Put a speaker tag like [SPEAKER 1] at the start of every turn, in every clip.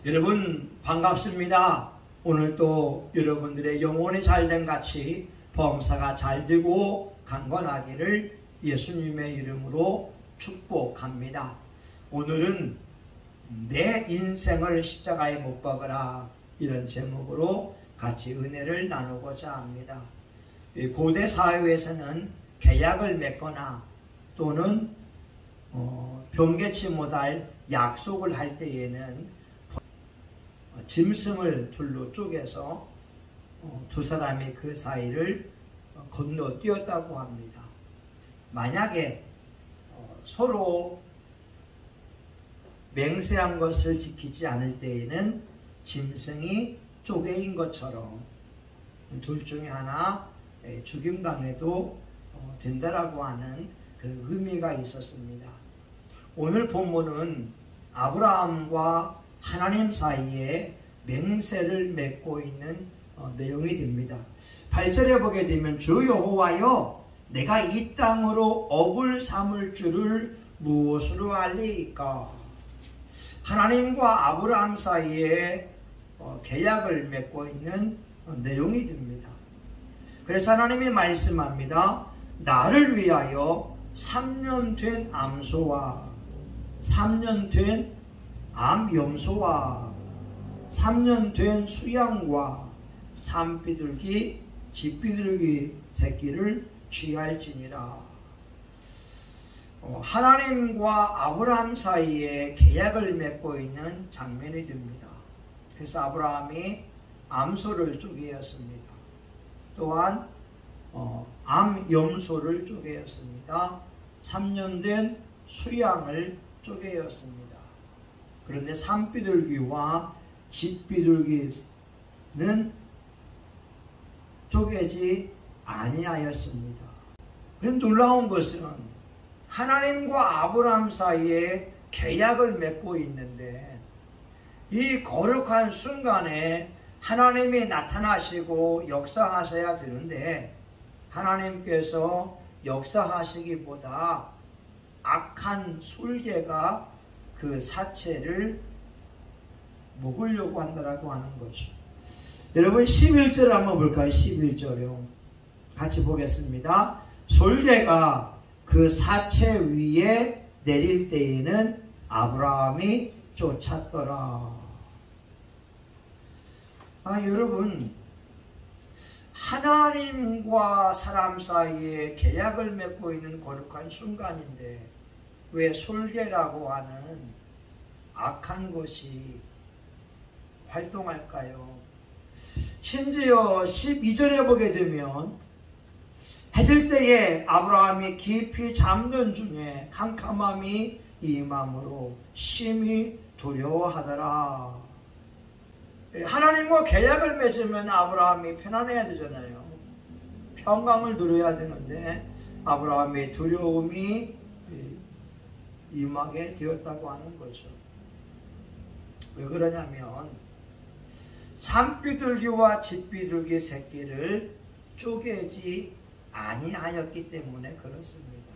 [SPEAKER 1] 여러분 반갑습니다. 오늘 또 여러분들의 영혼이 잘된 같이 범사가 잘되고 강건하기를 예수님의 이름으로 축복합니다. 오늘은 내 인생을 십자가에 못 박으라, 이런 제목으로 같이 은혜를 나누고자 합니다. 고대 사회에서는 계약을 맺거나 또는 변개치 못할 약속을 할 때에는 짐승을 둘로 쪼개서 두 사람이 그 사이를 건너뛰었다고 합니다. 만약에 서로 맹세한 것을 지키지 않을 때에는 짐승이 쪼개인 것처럼 둘 중에 하나 죽임당해도 된다라고 하는 그 의미가 있었습니다. 오늘 본문은 아브라함과 하나님 사이에 맹세를 맺고 있는 내용이 됩니다. 8절에 보게 되면 주 여호와여, 내가 이 땅으로 업을 삼을 줄을 무엇으로 알리이까? 하나님과 아브라함 사이에 계약을 맺고 있는 내용이 됩니다. 그래서 하나님이 말씀합니다. 나를 위하여 3년 된 암소와 3년 된 암염소와 3년 된 수양과 산비둘기 집비둘기 새끼를 취할지니라. 하나님과 아브라함 사이에 계약을 맺고 있는 장면이 됩니다. 그래서 아브라함이 암소를 쪼개었습니다. 또한 암염소를 쪼개었습니다. 3년 된 수양을 쪼개었습니다. 그런데 산비둘기와 집비둘기는 쪼개지 아니하였습니다. 그런데 놀라운 것은 하나님과 아브라함 사이에 계약을 맺고 있는데 이 거룩한 순간에 하나님이 나타나시고 역사하셔야 되는데 하나님께서 역사하시기보다 악한 술개가 그 사체를 먹으려고 한다라고 하는 거죠. 여러분 11절 한번 볼까요? 11절요. 같이 보겠습니다. 솔개가 그 사체 위에 내릴 때에는 아브라함이 쫓았더라. 여러분, 하나님과 사람 사이에 계약을 맺고 있는 거룩한 순간인데 왜 솔개라고 하는 악한 것이 활동할까요? 심지어 12절에 보게 되면 해질 때에 아브라함이 깊이 잠든 중에 캄캄함이 임함으로 심히 두려워하더라. 하나님과 계약을 맺으면 아브라함이 편안해야 되잖아요. 평강을 누려야 되는데 아브라함의 두려움이 임하게 되었다고 하는 거죠. 왜 그러냐면 산비둘기와 집비둘기 새끼를 쪼개지 아니하였기 때문에 그렇습니다.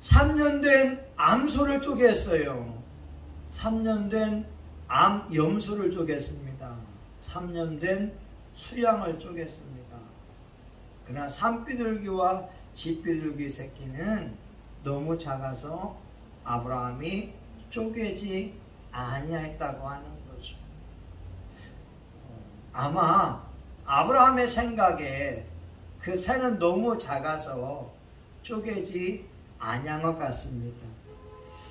[SPEAKER 1] 3년 된 암소를 쪼갰어요. 3년 된 암염소를 쪼갰습니다. 3년 된 수양을 쪼갰습니다. 그러나 산비둘기와 집비둘기 새끼는 너무 작아서 아브라함이 쪼개지 아니하였다고 하는 거죠. 아마 아브라함의 생각에 그 새는 너무 작아서 쪼개지 아니한 것 같습니다.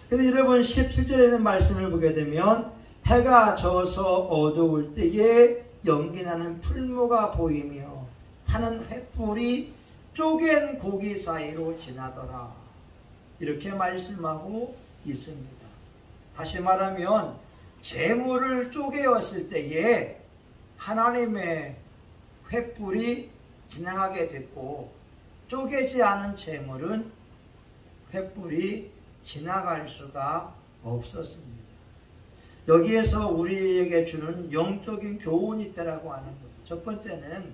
[SPEAKER 1] 그런데 여러분 17절에 있는 말씀을 보게 되면 해가 져서 어두울 때에 연기나는 풀무가 보이며 타는 횃불이 쪼갠 고기 사이로 지나더라. 이렇게 말씀하고 있습니다. 다시 말하면 재물을 쪼개었을 때에 하나님의 횃불이 지나가게 됐고 쪼개지 않은 재물은 횃불이 지나갈 수가 없었습니다. 여기에서 우리에게 주는 영적인 교훈이 있다라고 하는 거죠. 첫 번째는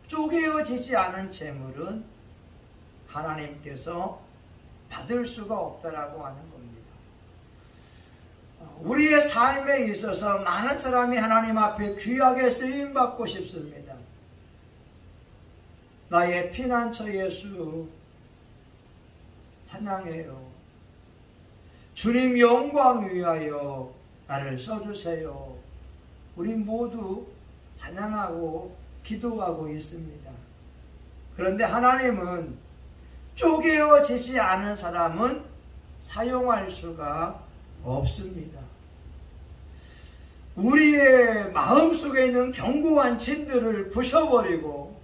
[SPEAKER 1] 쪼개어지지 않은 재물은 하나님께서 받을 수가 없다라고 하는 겁니다. 우리의 삶에 있어서 많은 사람이 하나님 앞에 귀하게 쓰임받고 싶습니다. 나의 피난처 예수 찬양해요. 주님 영광 위하여 나를 써주세요. 우리 모두 찬양하고 기도하고 있습니다. 그런데 하나님은 쪼개어지지 않은 사람은 사용할 수가 없습니다. 우리의 마음속에 있는 견고한 진들을 부셔버리고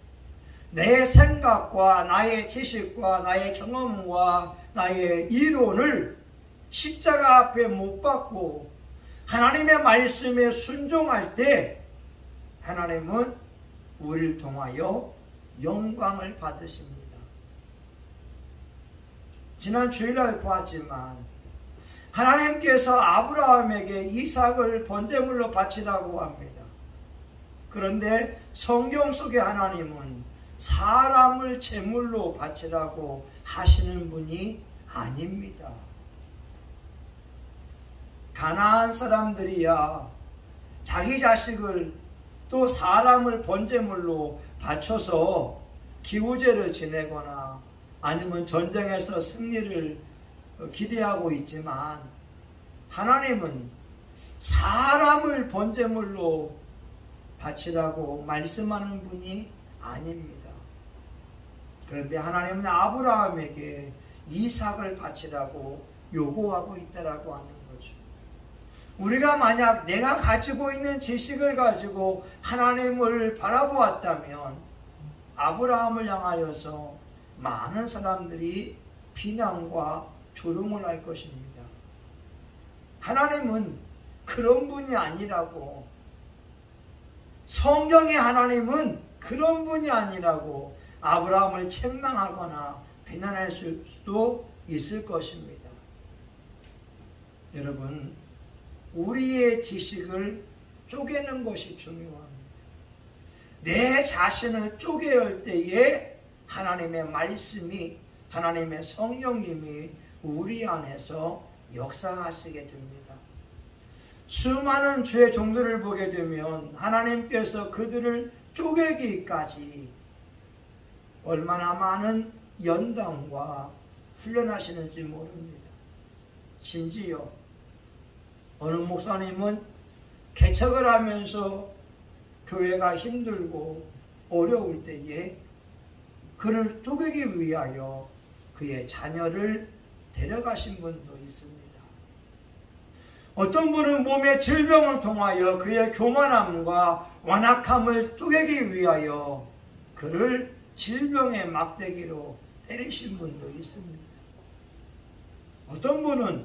[SPEAKER 1] 내 생각과 나의 지식과 나의 경험과 나의 이론을 십자가 앞에 못 박고 하나님의 말씀에 순종할 때 하나님은 우리를 통하여 영광을 받으십니다. 지난 주일날 보았지만 하나님께서 아브라함에게 이삭을 번제물로 바치라고 합니다. 그런데 성경 속에 하나님은 사람을 제물로 바치라고 하시는 분이 아닙니다. 가나안 사람들이야 자기 자식을 또 사람을 번제물로 바쳐서 기후제를 지내거나 아니면 전쟁에서 승리를 기대하고 있지만 하나님은 사람을 번제물로 바치라고 말씀하는 분이 아닙니다. 그런데 하나님은 아브라함에게 이삭을 바치라고 요구하고 있다라고 하는 거죠. 우리가 만약 내가 가지고 있는 지식을 가지고 하나님을 바라보았다면 아브라함을 향하여서 많은 사람들이 비난과 조롱을 할 것입니다. 하나님은 그런 분이 아니라고, 성경의 하나님은 그런 분이 아니라고 아브라함을 책망하거나 비난할 수도 있을 것입니다. 여러분, 우리의 지식을 쪼개는 것이 중요합니다. 내 자신을 쪼개올 때에 하나님의 말씀이, 하나님의 성령님이 우리 안에서 역사하시게 됩니다. 수많은 주의 종들을 보게 되면 하나님께서 그들을 쪼개기까지 얼마나 많은 연단과 훈련하시는지 모릅니다. 심지어 어느 목사님은 개척을 하면서 교회가 힘들고 어려울 때에 그를 쪼개기 위하여 그의 자녀를 데려가신 분도 있습니다. 어떤 분은 몸의 질병을 통하여 그의 교만함과 완악함을 쪼개기 위하여 그를 질병의 막대기로 때리신 분도 있습니다. 어떤 분은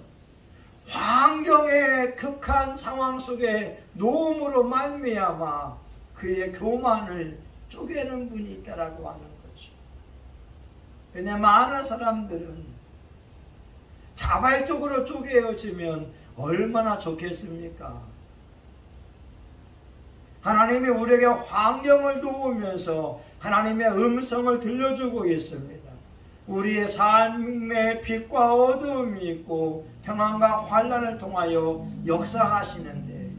[SPEAKER 1] 환경의 극한 상황 속에 노움으로 말미암아 그의 교만을 쪼개는 분이 있다라고 하는 거죠. 왜냐하면 많은 사람들은 자발적으로 쪼개어지면 얼마나 좋겠습니까? 하나님이 우리에게 환경을 도우면서 하나님의 음성을 들려주고 있습니다. 우리의 삶에 빛과 어두움이 있고 평안과 환난을 통하여 역사하시는데,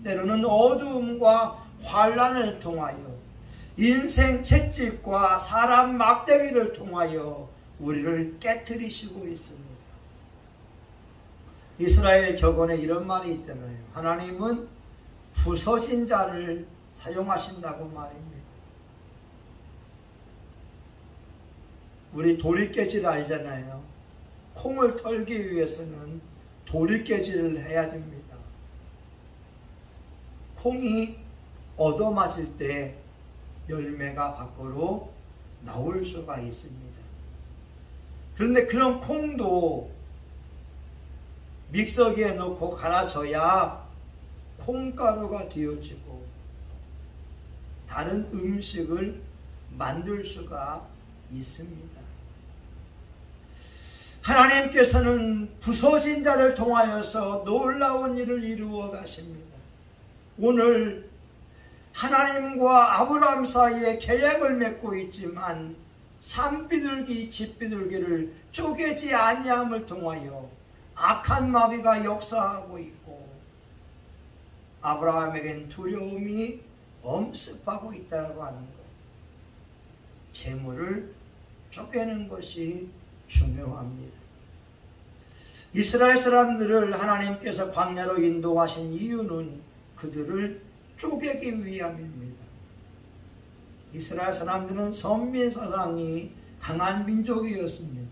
[SPEAKER 1] 때로는 어두움과 환난을 통하여 인생 채찍과 사람 막대기를 통하여 우리를 깨트리시고 있습니다. 이스라엘 격언에 이런 말이 있잖아요. 하나님은 부서진 자를 사용하신다고 말입니다. 우리 도리깨질 알잖아요. 콩을 털기 위해서는 도리깨질을 해야 됩니다. 콩이 얻어맞을 때 열매가 밖으로 나올 수가 있습니다. 그런데 그런 콩도 믹서기에 넣고 갈아줘야 콩가루가 되어지고 다른 음식을 만들 수가 있습니다. 하나님께서는 부서진 자를 통하여서 놀라운 일을 이루어 가십니다. 오늘 하나님과 아브라함 사이에 계약을 맺고 있지만 산비둘기 집비둘기를 쪼개지 아니함을 통하여 악한 마귀가 역사하고 있고 아브라함에겐 두려움이 엄습하고 있다고 하는 것. 재물을 쪼개는 것이 중요합니다. 이스라엘 사람들을 하나님께서 광야로 인도하신 이유는 그들을 쪼개기 위함입니다. 이스라엘 사람들은 선민사상이 강한 민족이었습니다.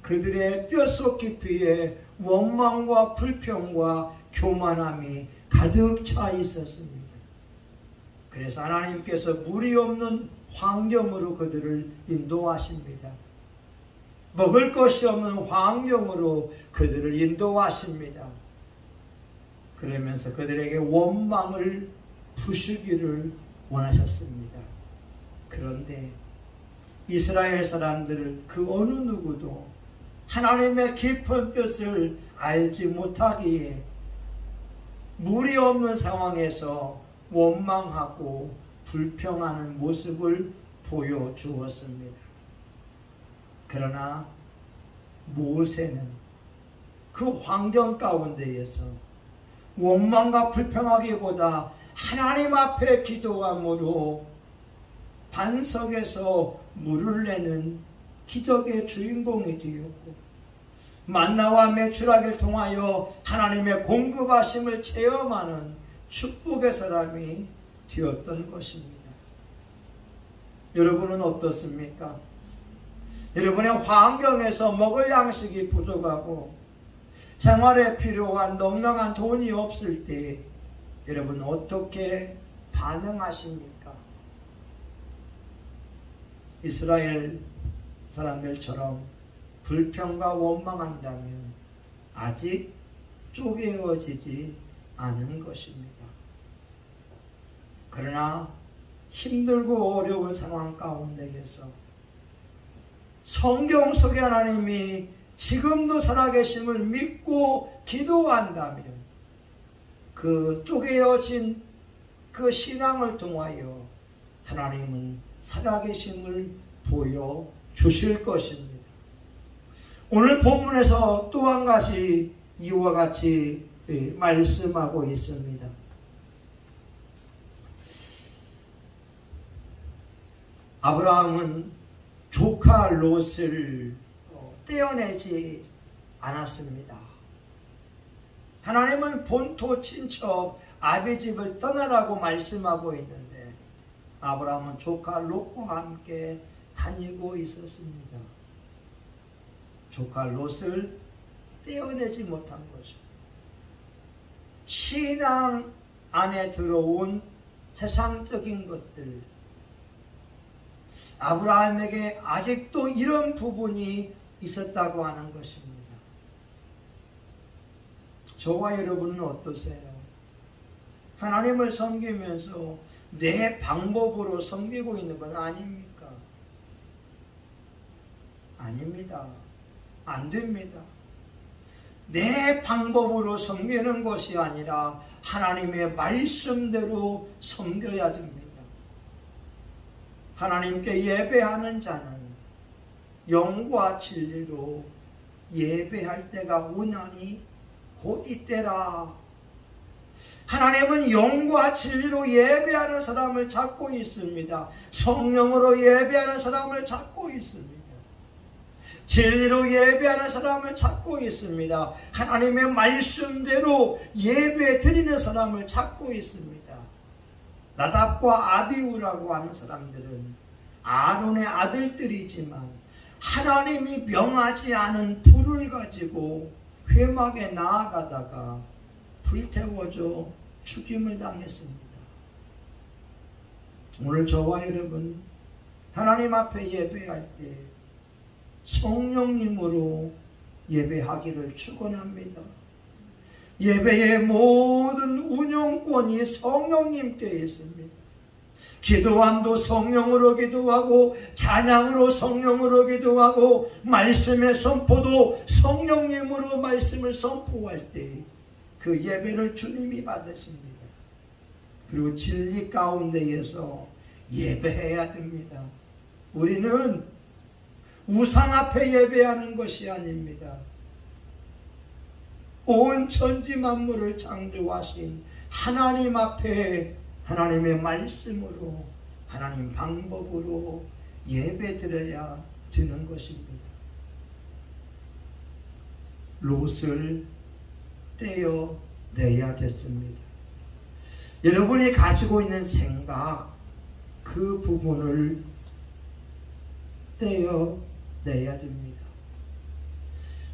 [SPEAKER 1] 그들의 뼛속 깊이에 원망과 불평과 교만함이 가득 차 있었습니다. 그래서 하나님께서 물이 없는 환경으로 그들을 인도하십니다. 먹을 것이 없는 환경으로 그들을 인도하십니다. 그러면서 그들에게 원망을 부수기를 원하셨습니다. 그런데 이스라엘 사람들을 그 어느 누구도 하나님의 깊은 뜻을 알지 못하기에 물이 없는 상황에서 원망하고 불평하는 모습을 보여주었습니다. 그러나 모세는 그 환경 가운데에서 원망과 불평하기보다 하나님 앞에 기도함으로 반석에서 물을 내는 기적의 주인공이 되었고, 만나와 메추라기를 통하여 하나님의 공급하심을 체험하는 축복의 사람이 되었던 것입니다. 여러분은 어떻습니까? 여러분의 환경에서 먹을 양식이 부족하고 생활에 필요한 넉넉한 돈이 없을 때 여러분 어떻게 반응하십니까? 이스라엘 사람들처럼 불평과 원망한다면 아직 쪼개어지지 않은 것입니다. 그러나 힘들고 어려운 상황 가운데에서 성경 속에 하나님이 지금도 살아계심을 믿고 기도한다면 그 쪼개어진 그 신앙을 통하여 하나님은 살아계심을 보여주실 것입니다. 오늘 본문에서 또 한 가지 이와 같이 말씀하고 있습니다. 아브라함은 조카 롯을 떼어내지 않았습니다. 하나님은 본토 친척 아비집을 떠나라고 말씀하고 있는데 아브라함은 조카 롯과 함께 다니고 있었습니다. 조카 롯을 떼어내지 못한 거죠. 신앙 안에 들어온 세상적인 것들, 아브라함에게 아직도 이런 부분이 있었다고 하는 것입니다. 저와 여러분은 어떠세요? 하나님을 섬기면서 내 방법으로 섬기고 있는 건 아닙니까? 아닙니다. 안 됩니다. 내 방법으로 섬기는 것이 아니라 하나님의 말씀대로 섬겨야 됩니다. 하나님께 예배하는 자는 영과 진리로 예배할 때가 오나니 곧 이때라. 하나님은 영과 진리로 예배하는 사람을 찾고 있습니다. 성령으로 예배하는 사람을 찾고 있습니다. 진리로 예배하는 사람을 찾고 있습니다. 하나님의 말씀대로 예배 드리는 사람을 찾고 있습니다. 나답과 아비후라고 하는 사람들은 아론의 아들들이지만 하나님이 명하지 않은 불을 가지고 회막에 나아가다가 불태워져 죽임을 당했습니다. 오늘 저와 여러분 하나님 앞에 예배할 때 성령님으로 예배하기를 축원합니다. 예배의 모든 운영권이 성령님께 있습니다. 기도함도 성령으로 기도하고 찬양으로 성령으로 기도하고 말씀의 선포도 성령님으로 말씀을 선포할 때 그 예배를 주님이 받으십니다. 그리고 진리 가운데에서 예배해야 됩니다. 우리는 우상 앞에 예배하는 것이 아닙니다. 온 천지 만물을 창조하신 하나님 앞에 하나님의 말씀으로 하나님 방법으로 예배드려야 되는 것입니다. 롯을 떼어내야 됐습니다. 여러분이 가지고 있는 생각, 그 부분을 떼어내야 됩니다.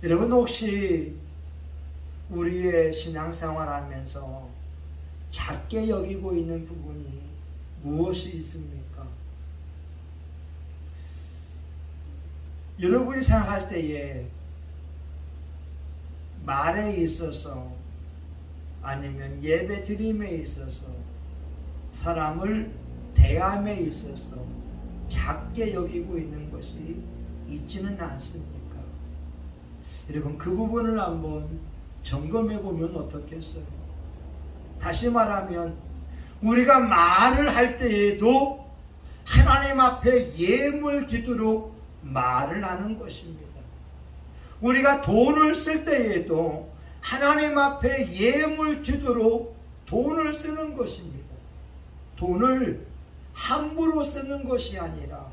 [SPEAKER 1] 여러분 혹시 우리의 신앙생활 하면서 작게 여기고 있는 부분이 무엇이 있습니까? 여러분이 생각할 때에 말에 있어서 아니면 예배 드림에 있어서 사람을 대함에 있어서 작게 여기고 있는 것이 있지는 않습니까? 여러분 그 부분을 한번 점검해 보면 어떻겠어요? 다시 말하면 우리가 말을 할 때에도 하나님 앞에 예물 드리도록 말을 하는 것입니다. 우리가 돈을 쓸 때에도 하나님 앞에 예물 드리도록 돈을 쓰는 것입니다. 돈을 함부로 쓰는 것이 아니라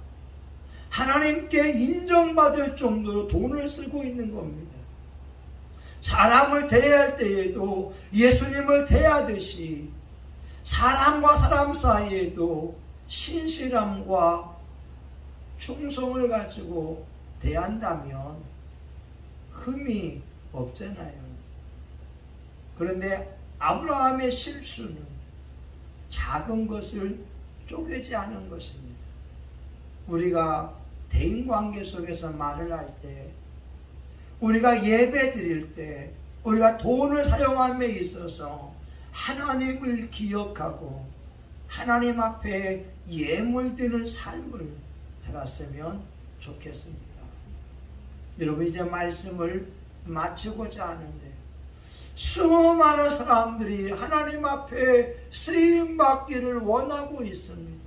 [SPEAKER 1] 하나님께 인정받을 정도로 돈을 쓰고 있는 겁니다. 사람을 대할 때에도 예수님을 대하듯이 사람과 사람 사이에도 신실함과 충성을 가지고 대한다면 흠이 없잖아요. 그런데 아브라함의 실수는 작은 것을 쪼개지 않은 것입니다. 우리가 대인관계 속에서 말을 할 때, 우리가 예배 드릴 때, 우리가 돈을 사용함에 있어서 하나님을 기억하고 하나님 앞에 예물 드리는 삶을 살았으면 좋겠습니다. 여러분 이제 말씀을 마치고자 하는데 수많은 사람들이 하나님 앞에 쓰임받기를 원하고 있습니다.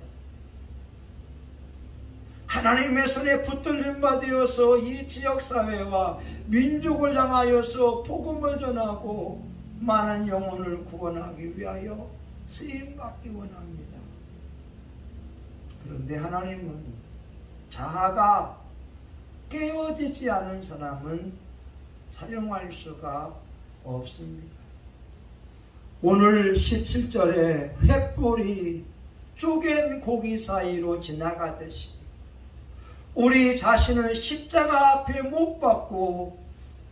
[SPEAKER 1] 하나님의 손에 붙들림 받으어서 이 지역사회와 민족을 향하여서 복음을 전하고 많은 영혼을 구원하기 위하여 쓰임받기 원합니다. 그런데 하나님은 자아가 깨어지지 않은 사람은 사용할 수가 없습니다. 오늘 17절에 횃불이 쪼갠 고기 사이로 지나가듯이 우리 자신을 십자가 앞에 못 박고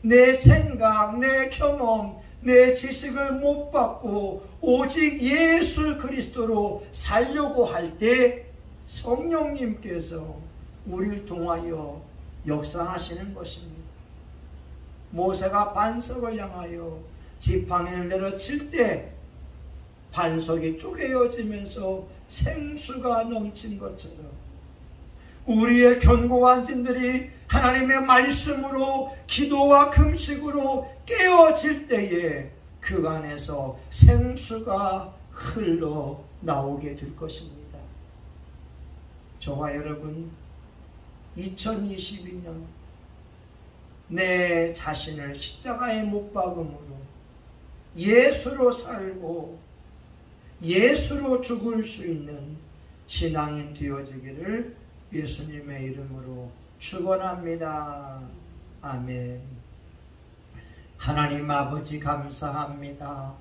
[SPEAKER 1] 내 생각, 내 경험, 내 지식을 못 받고 오직 예수 그리스도로 살려고 할 때 성령님께서 우리를 통하여 역사하시는 것입니다. 모세가 반석을 향하여 지팡이를 내려칠 때 반석이 쪼개어지면서 생수가 넘친 것처럼 우리의 견고한 진들이 하나님의 말씀으로 기도와 금식으로 깨어질 때에 그 안에서 생수가 흘러나오게 될 것입니다. 저와 여러분 2022년 내 자신을 십자가에 못 박음으로 예수로 살고 예수로 죽을 수 있는 신앙인 되어지기를 예수님의 이름으로 축원합니다. 아멘. 하나님 아버지 감사합니다.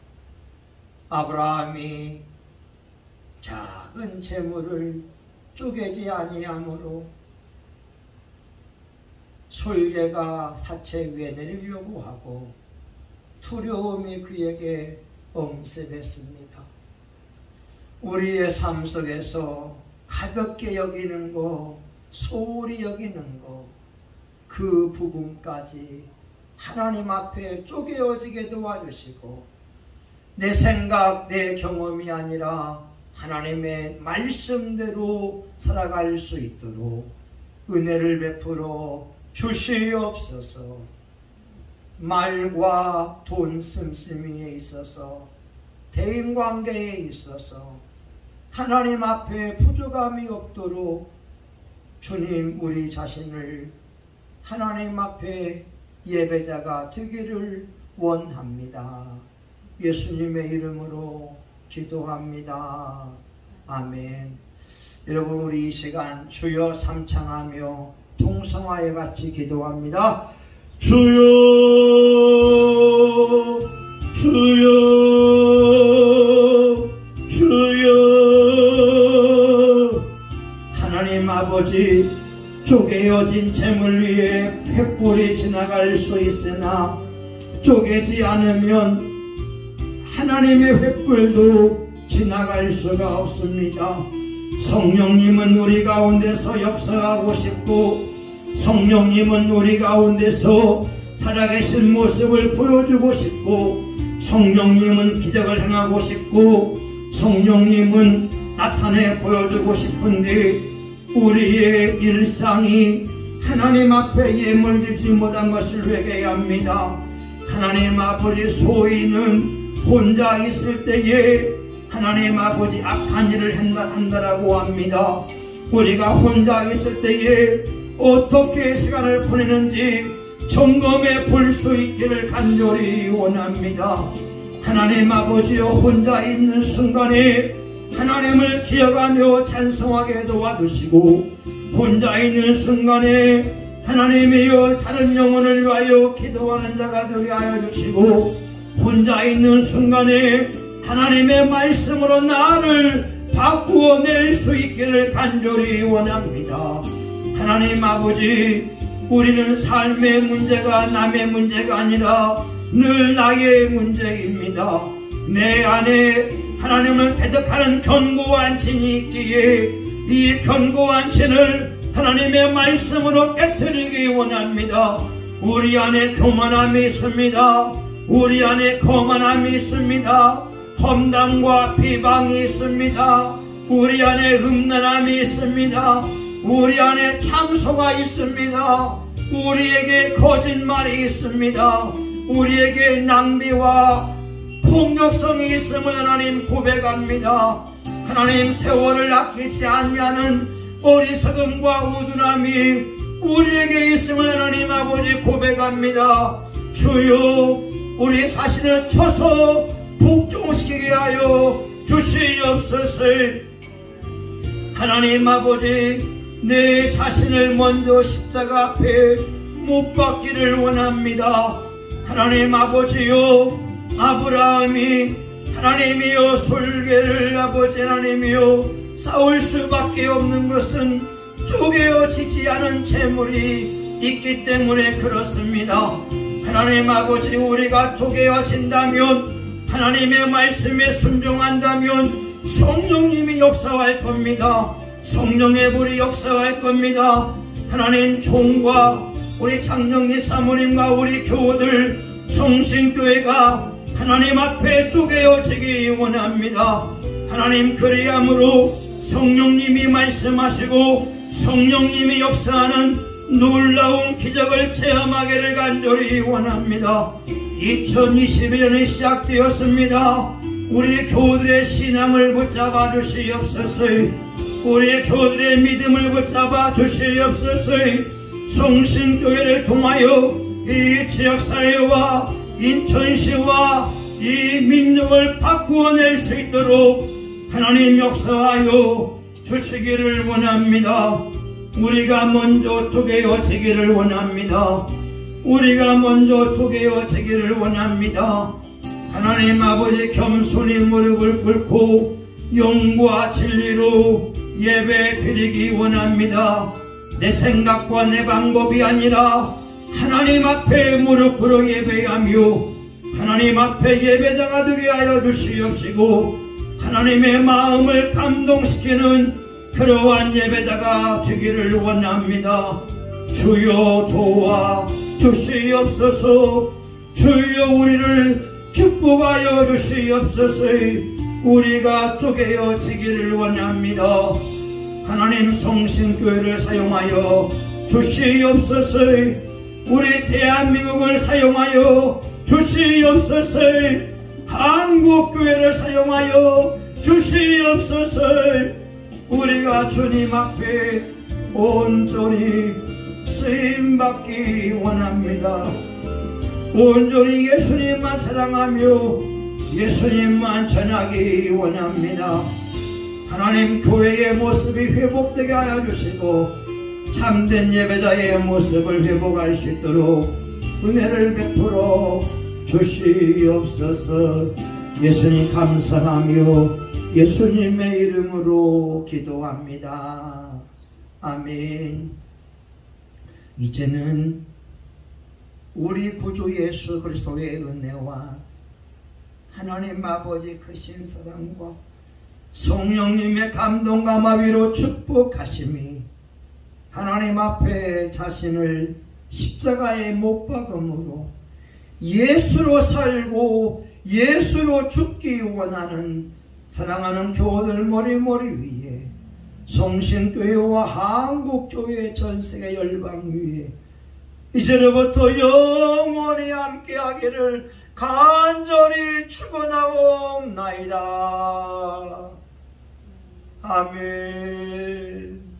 [SPEAKER 1] 아브라함이 작은 재물을 쪼개지 아니하므로 솔개가 사체 위에 내리려고 하고 두려움이 그에게 엄습했습니다. 우리의 삶 속에서 가볍게 여기는 거, 소홀히 여기는 거, 그 부분까지 하나님 앞에 쪼개어지게 도와주시고 내 생각, 내 경험이 아니라 하나님의 말씀대로 살아갈 수 있도록 은혜를 베풀어 주시옵소서. 말과 돈 씀씀이에 있어서 대인관계에 있어서 하나님 앞에 부족함이 없도록 주님 우리 자신을 하나님 앞에 예배자가 되기를 원합니다. 예수님의 이름으로 기도합니다. 아멘. 여러분, 우리 이 시간 주여 삼창하며 통성하여 같이 기도합니다. 주여 주여 주여. 하나님 아버지, 쪼개어진 재물 위에 횃불이 지나갈 수 있으나 쪼개지 않으면 하나님의 횃불도 지나갈 수가 없습니다. 성령님은 우리 가운데서 역사하고 싶고, 성령님은 우리 가운데서 살아계신 모습을 보여주고 싶고, 성령님은 기적을 행하고 싶고, 성령님은 나타내 보여주고 싶은데 우리의 일상이 하나님 앞에 예물되지 못한 것을 회개합니다. 하나님 아버지, 소인은 혼자 있을 때에 하나님 아버지 악한 일을 한다라고 합니다. 우리가 혼자 있을 때에 어떻게 시간을 보내는지 점검해 볼 수 있기를 간절히 원합니다. 하나님 아버지여, 혼자 있는 순간에 하나님을 기억하며 찬송하게 도와주시고, 혼자 있는 순간에 하나님이여 다른 영혼을 위하여 기도하는 자가 되게 하여 주시고, 혼자 있는 순간에 하나님의 말씀으로 나를 바꾸어 낼 수 있기를 간절히 원합니다. 하나님 아버지, 우리는 삶의 문제가 남의 문제가 아니라 늘 나의 문제입니다. 내 안에 하나님을 대적하는 견고한 진이 있기에 이 견고한 진을 하나님의 말씀으로 깨뜨리기 원합니다. 우리 안에 교만함이 있습니다. 우리 안에 거만함이 있습니다. 험담과 비방이 있습니다. 우리 안에 음란함이 있습니다. 우리 안에 참소가 있습니다. 우리에게 거짓말이 있습니다. 우리에게 낭비와 폭력성이 있음을 하나님 고백합니다. 하나님, 세월을 아끼지 아니하는 어리석음과 우둔함이 우리에게 있음을 하나님 아버지 고백합니다. 주여, 우리 자신을 쳐서 복종시키게 하여 주시옵소서. 하나님 아버지, 내 자신을 먼저 십자가 앞에 못 박기를 원합니다. 하나님 아버지요, 아브라함이 하나님이여 솔개를 아버지 하나님이여 쌓을 수밖에 없는 것은 쪼개어지지 않은 재물이 있기 때문에 그렇습니다. 하나님 아버지, 우리가 쪼개어진다면, 하나님의 말씀에 순종한다면 성령님이 역사할 겁니다. 성령의 불이 역사할 겁니다. 하나님, 종과 우리 장정리 사모님과 우리 교우들 성신교회가 하나님 앞에 쪼개어지기 원합니다. 하나님, 그리함으로 성령님이 말씀하시고 성령님이 역사하는 놀라운 기적을 체험하기를 간절히 원합니다. 2021년이 시작되었습니다. 우리 교우들의 신앙을 붙잡아 주시옵소서. 우리 교우들의 믿음을 붙잡아 주시옵소서. 성신교회를 통하여 이 지역사회와 인천시와 이 민족을 바꾸어낼 수 있도록 하나님 역사하여 주시기를 원합니다. 우리가 먼저 쪼개어지기를 원합니다. 우리가 먼저 쪼개어지기를 원합니다. 하나님 아버지, 겸손히 무릎을 꿇고 영과 진리로 예배 드리기 원합니다. 내 생각과 내 방법이 아니라 하나님 앞에 무릎 꿇어 예배하며 하나님 앞에 예배자가 되게 하여 주시옵시고, 하나님의 마음을 감동시키는 그러한 예배자가 되기를 원합니다. 주여 도와 주시옵소서. 주여 우리를 축복하여 주시옵소서. 우리가 쪼개어지기를 원합니다. 하나님, 성신교회를 사용하여 주시옵소서. 우리 대한민국을 사용하여 주시옵소서. 한국교회를 사용하여 주시옵소서. 우리가 주님 앞에 온전히 쓰임받기 원합니다. 온전히 예수님만 사랑하며 예수님만 전하기 원합니다. 하나님, 교회의 모습이 회복되게 하여 주시고 참된 예배자의 모습을 회복할 수 있도록 은혜를 베풀어 주시옵소서. 예수님 감사하며 예수님의 이름으로 기도합니다. 아멘. 이제는 우리 구주 예수 그리스도의 은혜와 하나님 아버지 크신 사랑과 성령님의 감동과 마비로 축복하심이 하나님 앞에 자신을 십자가에 못 박음으로 예수로 살고 예수로 죽기 원하는 사랑하는 교우들 머리 위에, 성신교회와 한국교회 전세계 열방 위에 이제로부터 영원히 함께하기를 간절히 축원하옵나이다. 아멘.